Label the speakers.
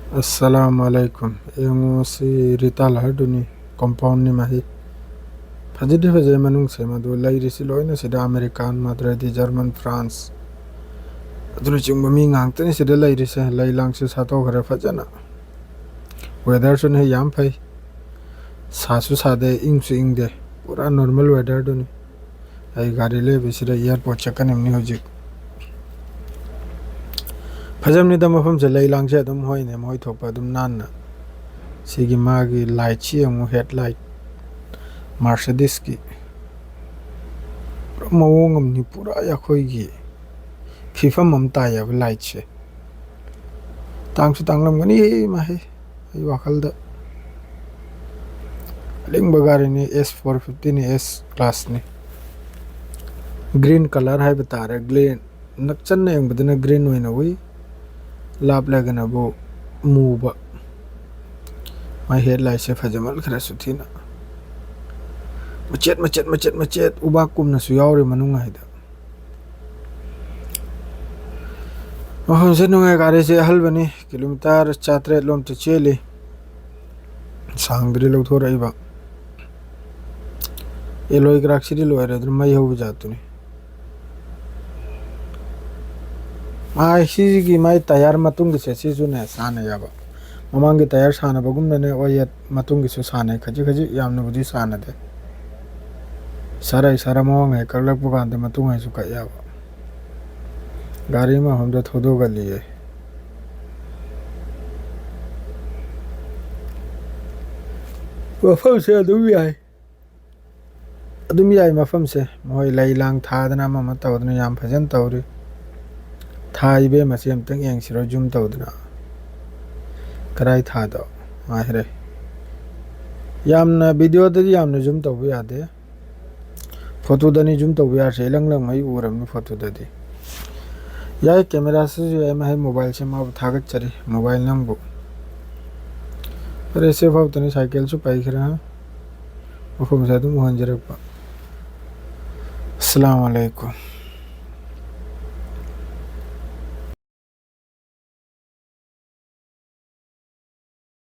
Speaker 1: Assalamualaikum. Yung si Rital Harduni compound ni mahi. Fajidi faje manung se madu lai risi loi na sida American Madrid German France. Adunu chung mi ngang tani sida lai risi lai lang se sato khare fajana. Weather sun he yam phai. Sasu sade ing su ing de. Pura normal weather duni. Ai gari le bisira airport chakan emni hojik. Fajam ni da mafam se lai lang se adum hoi ne moi thok pa adum nan na. Sigi magi light chi ang headlight Mercedes ki mawong am ni pura ya khoi gi fifam am ta ya light che tang su tang lam gani ma he ai wakal da ling bagari ni S450 ni S class ni green color hai bata ra green nakchan ne ang badana green hoina wi lap lagana bo mu ba my headlight se fajamal khara suthina macet ubakum na su yauri manunga hida mahon se nunga gari se hal bani kilometer 4 lom te chele sangri log thora iba eloi graksiri lo ere dur mai hobu jatuni mai si gi mai tayar matung gi se si su ne sana yaba mamang gi tayar sana bagum ne oyat matung gi su sana khaji yamna budi sana de सारा मौंग है करलक पुकान मतुंग है सुका याब गाड़ी में हम तो थोदो गली है मफम से अदुम याई मफम से मोय लाई लांग थादना मम तौदना याम फजन तौरी थाइबे मसेम तंग यांग सिरो जुम तौदना कराई थादो माहिरे यामना वीडियो दि यामना जुम तौबे यादे फोटो दनी जूम तो यार से लंग मई उरम नि फोटो ददी या कैमरा से जो है मैं मोबाइल से मा थागत चरी मोबाइल नंबर पर ऐसे फाव तनी साइकिल से पाई खरा वो फम से तुम हंजरक अस्सलाम वालेकुम।